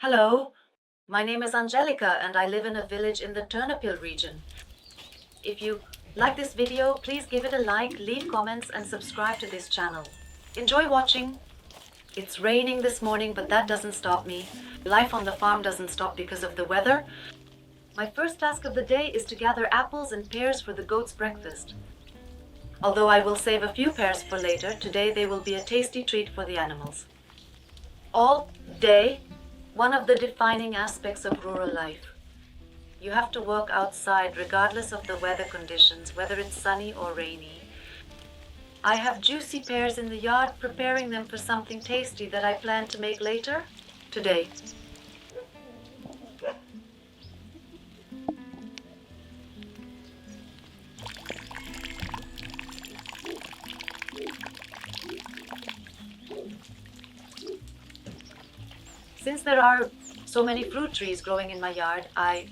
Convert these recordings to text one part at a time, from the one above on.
Hello, my name is Angelica and I live in a village in the Ternopil region. If you like this video, please give it a like, leave comments and subscribe to this channel. Enjoy watching. It's raining this morning, but that doesn't stop me. Life on the farm doesn't stop because of the weather. My first task of the day is to gather apples and pears for the goats' breakfast. Although I will save a few pears for later, today they will be a tasty treat for the animals. All day, one of the defining aspects of rural life. You have to work outside regardless of the weather conditions, whether it's sunny or rainy. I have juicy pears in the yard, preparing them for something tasty that I plan to make later today. Since there are so many fruit trees growing in my yard, I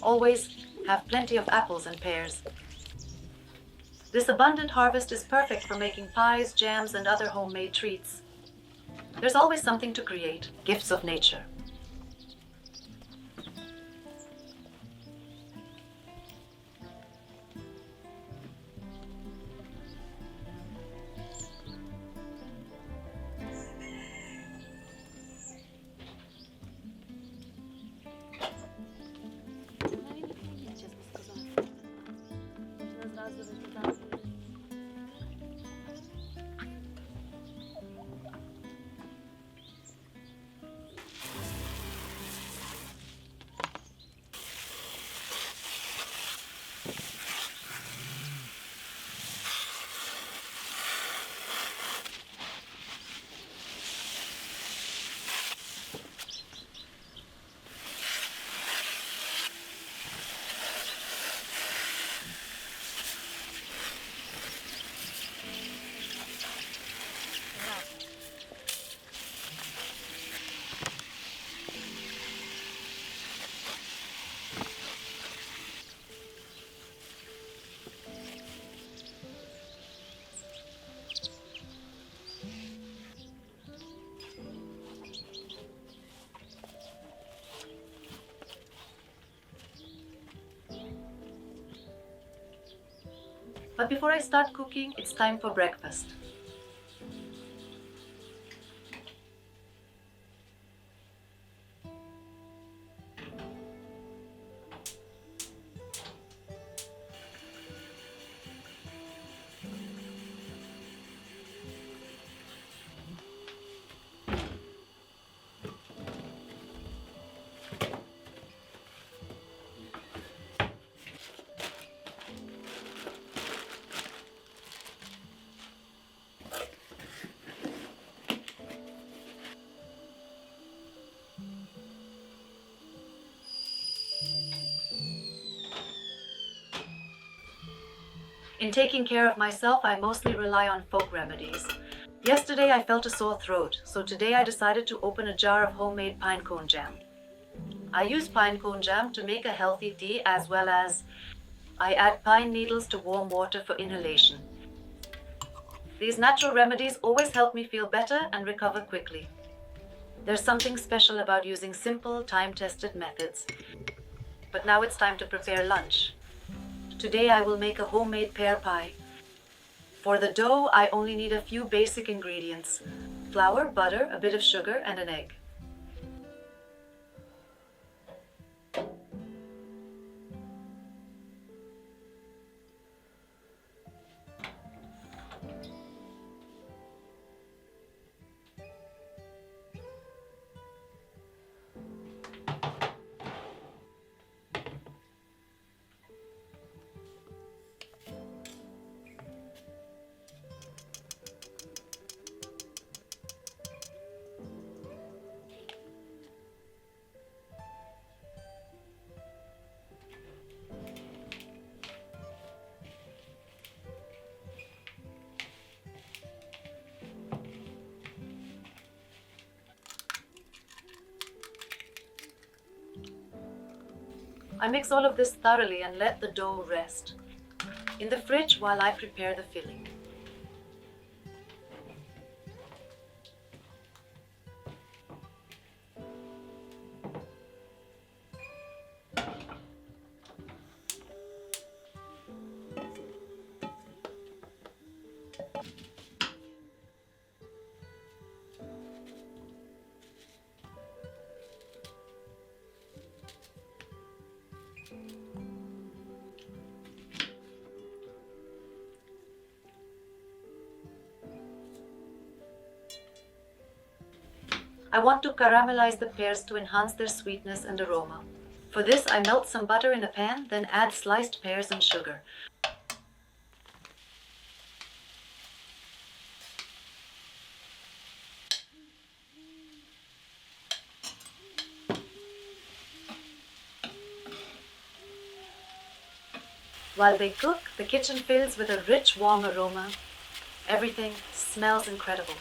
always have plenty of apples and pears. This abundant harvest is perfect for making pies, jams, and other homemade treats. There's always something to create, gifts of nature. But before I start cooking, it's time for breakfast. In taking care of myself, I mostly rely on folk remedies. Yesterday I felt a sore throat, so today I decided to open a jar of homemade pine cone jam. I use pine cone jam to make a healthy tea, as well as I add pine needles to warm water for inhalation. These natural remedies always help me feel better and recover quickly. There's something special about using simple, time-tested methods. But now it's time to prepare lunch. Today I will make a homemade pear pie. For the dough, I only need a few basic ingredients: flour, butter, a bit of sugar, and an egg. I mix all of this thoroughly and let the dough rest in the fridge while I prepare the filling. I want to caramelize the pears to enhance their sweetness and aroma. For this, I melt some butter in a pan, then add sliced pears and sugar. While they cook, the kitchen fills with a rich, warm aroma. Everything smells incredible.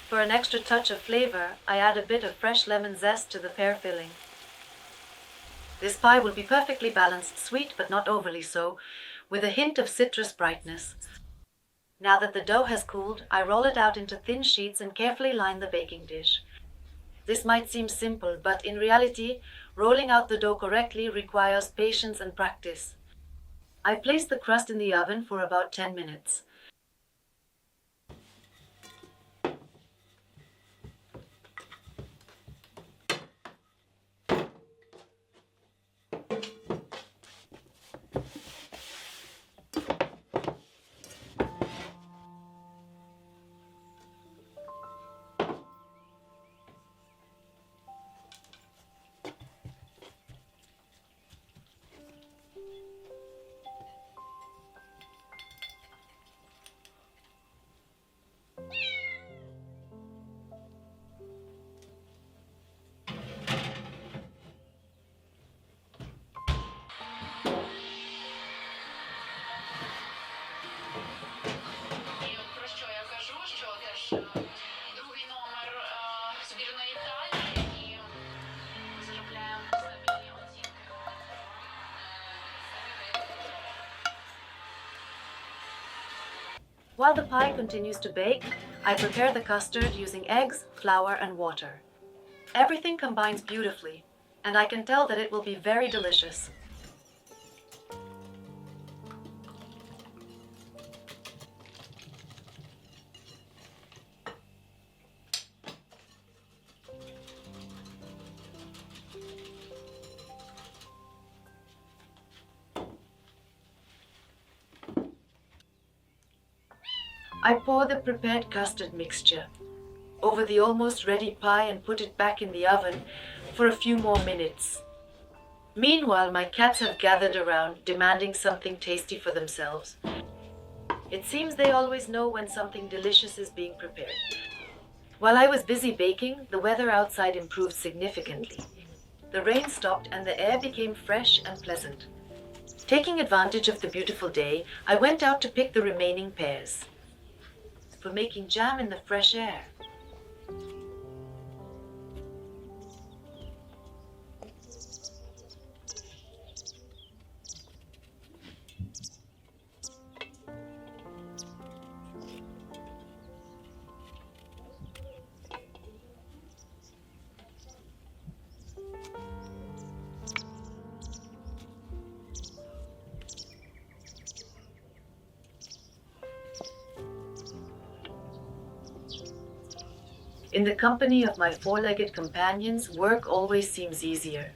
For an extra touch of flavor, I add a bit of fresh lemon zest to the pear filling. This pie will be perfectly balanced, sweet but not overly so, with a hint of citrus brightness. Now that the dough has cooled, I roll it out into thin sheets and carefully line the baking dish. This might seem simple, but in reality, rolling out the dough correctly requires patience and practice. I place the crust in the oven for about 10 minutes. Другий номер збірної Італії і заробляємо стабільні оцінки. While the pie continues to bake, I prepare the custard using eggs, flour, and water. Everything combines beautifully, and I can tell that it will be very delicious. I pour the prepared custard mixture over the almost ready pie and put it back in the oven for a few more minutes. Meanwhile, my cats have gathered around, demanding something tasty for themselves. It seems they always know when something delicious is being prepared. While I was busy baking, the weather outside improved significantly. The rain stopped and the air became fresh and pleasant. Taking advantage of the beautiful day, I went out to pick the remaining pears for making jam in the fresh air. In the company of my four-legged companions, work always seems easier.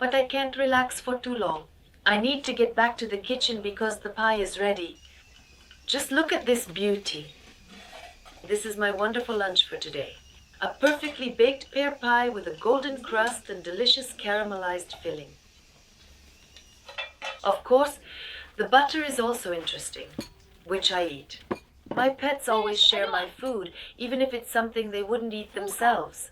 But I can't relax for too long. I need to get back to the kitchen because the pie is ready. Just look at this beauty. This is my wonderful lunch for today. A perfectly baked pear pie with a golden crust and delicious caramelized filling. Of course, the butter is also interesting, which I eat. My pets always share my food, even if it's something they wouldn't eat themselves.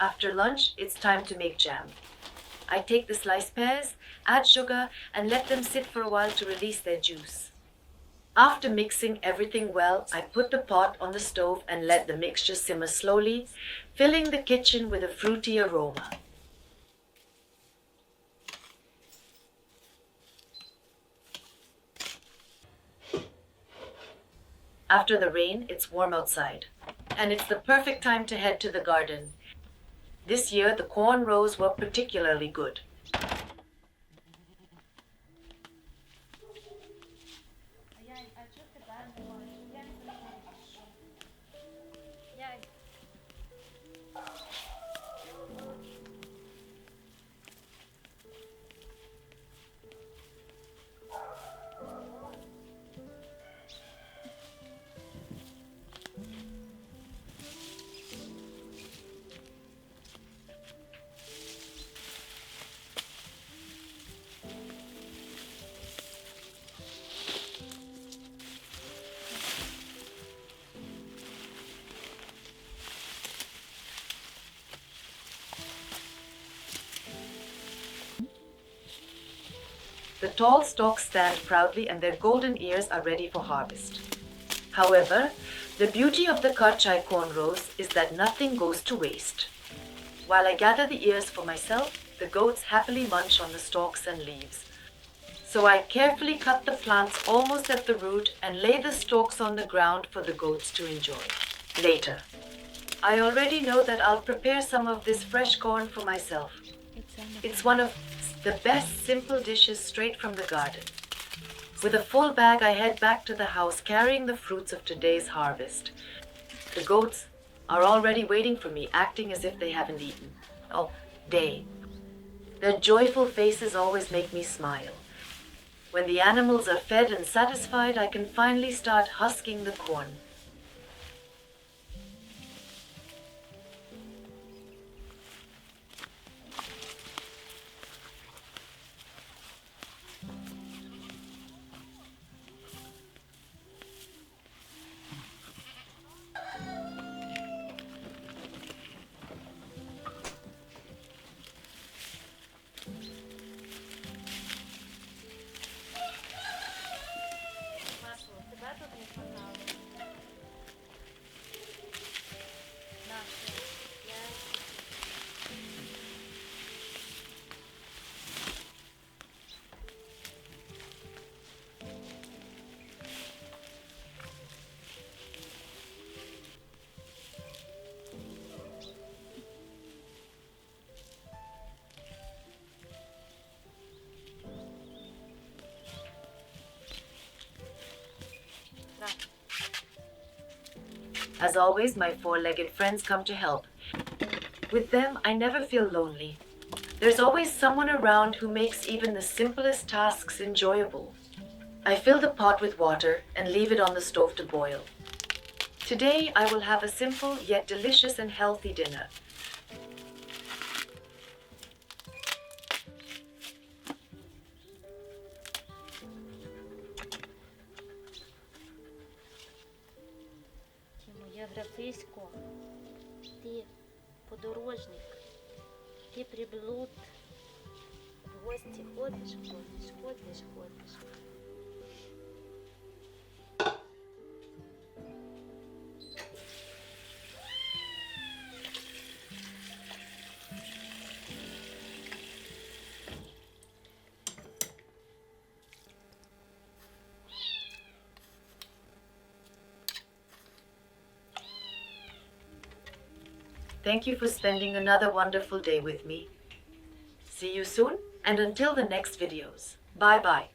After lunch, it's time to make jam. I take the sliced pears, add sugar, and let them sit for a while to release their juice. After mixing everything well, I put the pot on the stove and let the mixture simmer slowly, filling the kitchen with a fruity aroma. After the rain, it's warm outside, and it's the perfect time to head to the garden. This year, the corn rows were particularly good. The tall stalks stand proudly and their golden ears are ready for harvest. However, the beauty of the karchai corn rows is that nothing goes to waste. While I gather the ears for myself, the goats happily munch on the stalks and leaves. So I carefully cut the plants almost at the root and lay the stalks on the ground for the goats to enjoy. Later, I already know that I'll prepare some of this fresh corn for myself. It's one of the best simple dishes straight from the garden. With a full bag, I head back to the house carrying the fruits of today's harvest. The goats are already waiting for me, acting as if they haven't eaten all day. Their joyful faces always make me smile. When the animals are fed and satisfied, I can finally start husking the corn. As always, my four-legged friends come to help. With them, I never feel lonely. There's always someone around who makes even the simplest tasks enjoyable. I fill the pot with water and leave it on the stove to boil. Today, I will have a simple yet delicious and healthy dinner. Ти моя графисько, ти подорожник, ти приблуд, в гості ходиш. Thank you for spending another wonderful day with me. See you soon, and until the next videos. Bye bye.